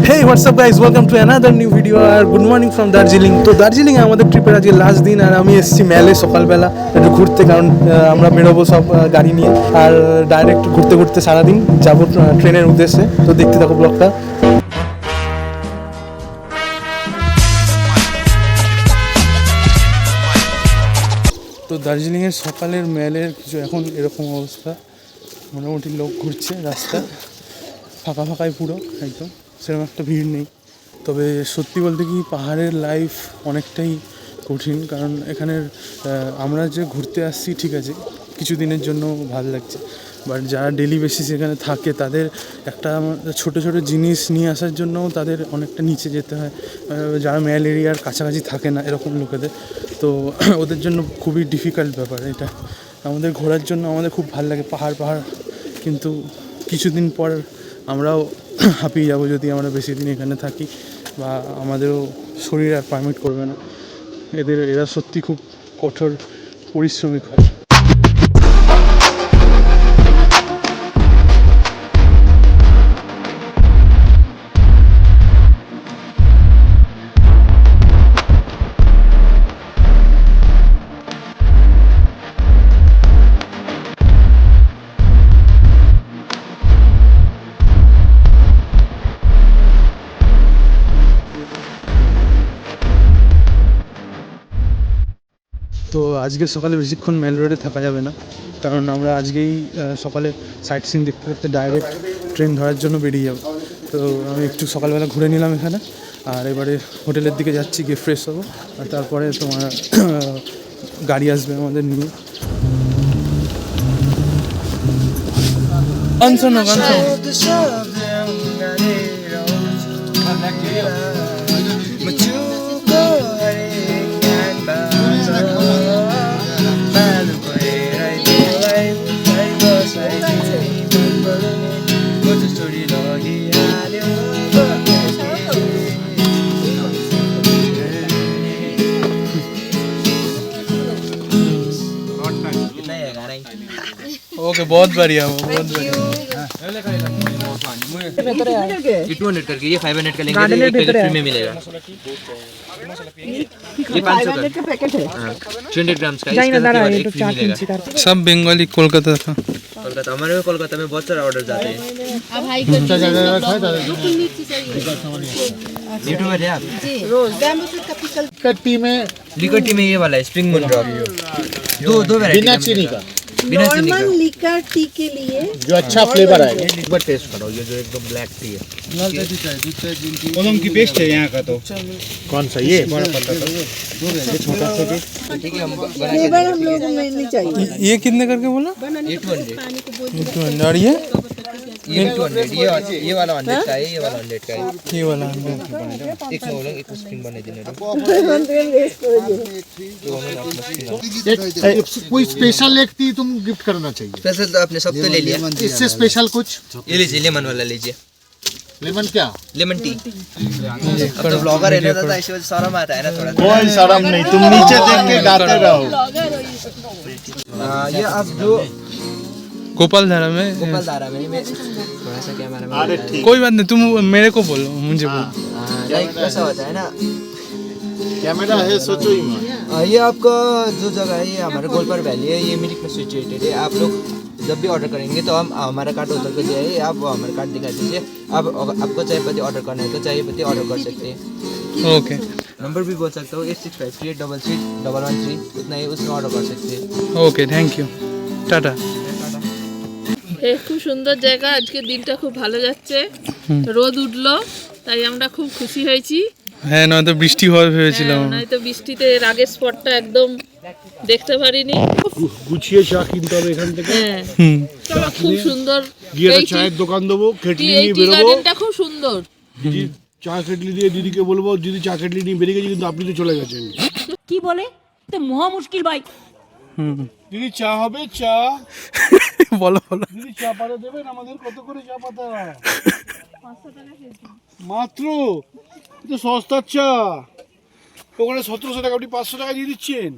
Hey, what's up guys? Welcome to another new video আর good morning from Darjeeling. তো দার্জিলিংয়ে আমাদের ট্রিপের আজকে লাস্ট দিন আর আমি এসেছি মেলে সকালবেলা একটু ঘুরতে, কারণ আমরা বেরোবো সব গাড়ি নিয়ে আর ডাইরেক্ট ঘুরতে ঘুরতে সারাদিন যাবো ট্রেনের উদ্দেশ্যে। তো দেখতে থাকো ব্লগটা। তো দার্জিলিংয়ের সকালের মেলের কিছু এখন এরকম অবস্থা, মোটামুটি লোক ঘুরছে, রাস্তা ফাঁকা ফাঁকাই পুরো একদম, সেরকম একটা ভিড় নেই। তবে সত্যি বলতে কি পাহাড়ের লাইফ অনেকটাই কঠিন, কারণ এখানের আমরা যে ঘুরতে আসছি ঠিক আছে কিছু দিনের জন্য ভালো লাগছে, বাট যারা ডেলি বেসিস এখানে থাকে তাদের একটা ছোটো ছোটো জিনিস নিয়ে আসার জন্যও তাদের অনেকটা নিচে যেতে হয়, যারা ম্যাল এরিয়ার কাছাকাছি থাকে না এরকম লোকেদের। তো ওদের জন্য খুবই ডিফিকাল্ট ব্যাপার এটা। আমাদের ঘোরার জন্য আমাদের খুব ভালো লাগে পাহাড়, কিন্তু কিছুদিন পর আমরাও হাঁপিয়ে যাবো যদি আমরা বেশি দিন এখানে থাকি, বা আমাদেরও শরীর আর পারমিট করবে না। এরা সত্যি খুব কঠোর পরিশ্রমিক হয়। তো আজকে সকালে বেশিক্ষণ মেল রোডে থাকা যাবে না, কারণ আমরা আজকেই সকালে সাইট সিন দেখতে দেখতে ডাইরেক্ট ট্রেন ধরার জন্য বেরিয়ে যাব। তো আমি একটু সকালবেলা ঘুরে নিলাম এখানে, আর এবারে হোটেলের দিকে যাচ্ছি, গিয়ে ফ্রেশ হবো, আর তারপরে তোমার গাড়ি আসবে আমাদের নিয়ে। গান শোনো, গান শোনো। ओके, बहुत बढ़िया, बहुत बढ़िया। ये 200 करके, ये 500 का लेंगे तो एक पैकेट फ्री में मिलेगा। ये 500 का पैकेट है, 300 ग्राम्स का, इसका एक फ्री मिलेगा। सब बंगाली कोलकाता का। कोलकाता, हमारे कोलकाता में बहुत सारे ऑर्डर जाते हैं। यूट्यूबर है आप? लिकर टी में ये वाला है स्प्रिंग मून ड्रॉप, दो वैरायटी बिना चीनी का, नॉर्मल लिकर टी के लिए जो अच्छा फ्लेवर आएगा। एक बार टेस्ट करो, ये जो एकदम ब्लैक टी है। कोलम की पेस्ट है यहाँ का। तो कौन सा ये बड़ा पत्ता था, ये छोटा सा भी ठीक है। हम बना के फ्लेवर हम लोगों में नहीं चाहिए। ये कितने करके बोला? ये 200, 200। और ये 200, ये वाला 100 का है, ये वाला 100 का है। ये वाला एक में बोलो, एक स्प्रिंग बने देने दो। कोई स्पेशल एक टी तुम गिफ्ट करना चाहिए। स्पेशल तो आपने सब तो ले लिया, इससे स्पेशल कुछ ये लीजिए, लेमन वाला लीजिए, लेमन क्या लेमन टी। अब तो ब्लॉगर है ना दादा, इसी वजह से शर्म आता है ना थोड़ा। कोई शर्म नहीं, तुम नीचे देख के गाते रहो। ये आप जो गोपाल धारा में, गोपालधारा में, मैं थोड़ा सा कैमरा में, अरे ठीक, कोई बात नहीं, तुम मेरे को बोलो, मुझे बोलो। लाइक कैसा होता है ना, कैमरा है, सोचो ही मत। ये आपका जो जगह है ये हमारे गोलपार वैली है, ये मिरिक में सिचुएटेड है। आप लोग जब भी ऑर्डर करेंगे तो हम हमारा कार्ड उधर को जाइए, आप वो हमारा कार्ड दिखा दीजिए। आप आपको चाय पत्ती ऑर्डर करना है तो चाय पत्ती ऑर्डर कर सकते हैं। ओके नंबर भी बोल सकते हो, 8653331113, उतना ही उसमें ऑर्डर कर सकते हैं। Okay, thank you, Tata. খুব সুন্দর জায়গা, আজকে দিনটা খুব ভালো যাচ্ছে, রোদ উঠলো তাই আমরা খুব খুশি হয়েছি। হ্যাঁ, নয়তো বৃষ্টি হবে ভেবেছিলাম। নয়তো বৃষ্টিতে এর আগের স্পটটা একদম দেখতে পারিনি। গুছিয়ে চা কিনতে হবে এখান থেকে। হ্যাঁ, খুব সুন্দর। গিয়ে একটা চায়ের দোকান দেবো, কেটলি এই নিয়ে টি বেরোবো। গার্ডেনটা খুব সুন্দর। দিদি চা কেটলি দিয়ে দিদিকে বলবো, দিদি চা কেটলি নিয়ে বেরিয়ে গেছে, কিন্তু আপনি তো চলে গেছেন। কি বলে তো মহা মুশকিল ভাই। দিদি চা হবে? চা বলো বলো। দিদি চা পাতা দেবেন আমাদের? কত করে চা পাতা? মাত্র? তো সস্তার চা, ওখানে 1700 টাকা, আপনি 500 টাকা দিয়ে দিচ্ছেন।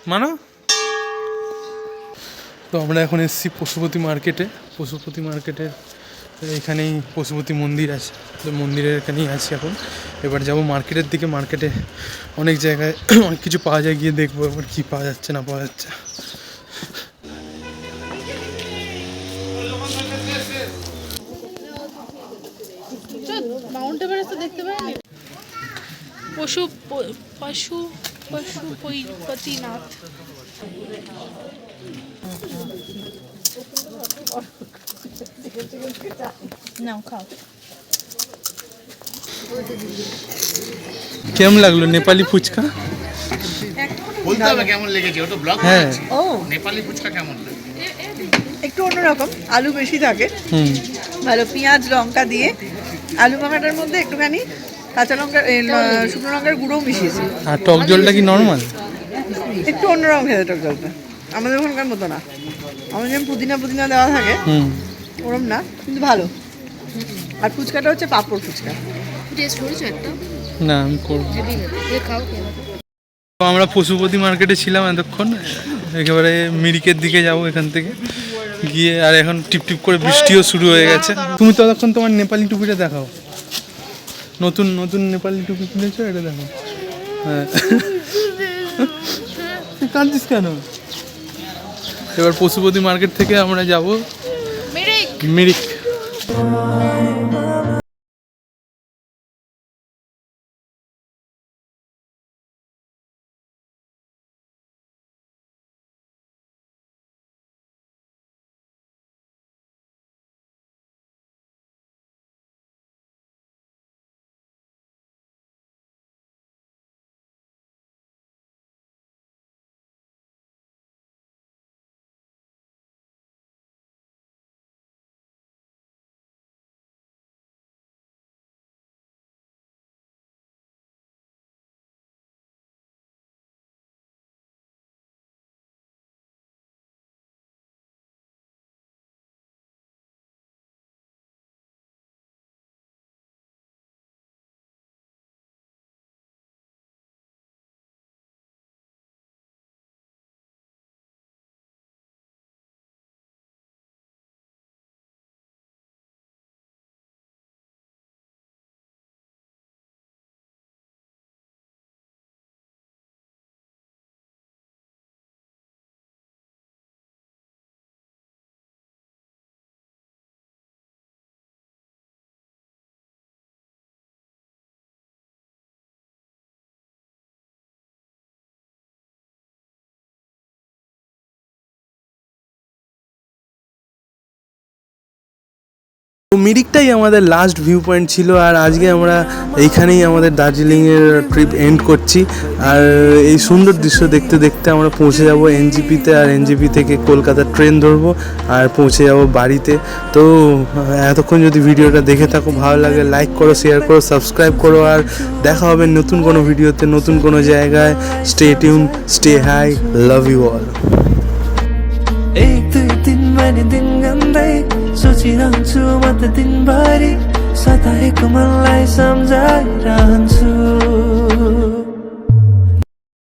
মানো। তো আমরা এখন এসেছি পশুপতি মার্কেটের এখানেই পশুপতি মন্দির আছে, তো মন্দিরের এখানেই আছি এখন। এবার যাব মার্কেটের দিকে। মার্কেটে অনেক জায়গায় অনেক কিছু পাওয়া যায়, গিয়ে দেখবো এবার কী পাওয়া যাচ্ছে না পাওয়া যাচ্ছে। মাউন্ট এভারেস্ট দেখতে পাই। পশুপতিনাথ। নাও খাও। কেমন লাগলো নেপালি ফুচকা? বলতে হবে কেমন লেগেছে, ও তো ব্লগ হ্যাঁ, ও নেপালি ফুচকা কেমন লাগে? একটু অন্যরকম, আলু বেশি থাকে, ভালো পেঁয়াজ লঙ্কা দিয়ে আলু মাখাটার মধ্যে একটুখানি কাঁচা লঙ্কা শুকনো লঙ্কার গুঁড়োও মিশিয়েছি। আর টক জলটা কি নর্মাল? একটু অন্যরকম খেতে টক জলটা, আমাদের ওখানকার মতো না। আমাদের যেমন পুদিনা দেওয়া থাকে ওরম না, কিন্তু ভালো। আর ফুচকাটা হচ্ছে পাঁপড় ফুচকা। না আমি করবো। তো আমরা পশুপতি মার্কেটে ছিলাম এতক্ষণ, একেবারে মিরিকের দিকে যাব এখান থেকে গিয়ে। আর এখন টিপ করে বৃষ্টিও শুরু হয়ে গেছে। তুমি ততক্ষণ তোমার নেপালি টুপিটা দেখাও, নতুন নেপালি টুপি কিনেছো, এটা দেখো। হ্যাঁ কাঁদছিস কেন? এবার পশুপতি মার্কেট থেকে আমরা যাব মিরিক। তো মিরিকটাই আমাদের লাস্ট ভিউ পয়েন্ট ছিল, আর আজকে আমরা এইখানেই আমাদের দার্জিলিংয়ের ট্রিপ এন্ড করছি। আর এই সুন্দর দৃশ্য দেখতে দেখতে আমরা পৌঁছে যাব এনজিপিতে, আর এনজিপি থেকে কলকাতার ট্রেন ধরবো আর পৌঁছে যাব বাড়িতে। তো এতক্ষণ যদি ভিডিওটা দেখে থাকো, ভালো লাগে লাইক করো, শেয়ার করো, সাবস্ক্রাইব করো। আর দেখা হবে নতুন কোনো ভিডিওতে, নতুন কোনো জায়গায়। Stay tuned, stay high, love you all. एक दुई दिन मैले दिन गन्दै सोचिरहन्छु म त दिनभरि, सताएको मनलाई सम्झाइरहन्छु।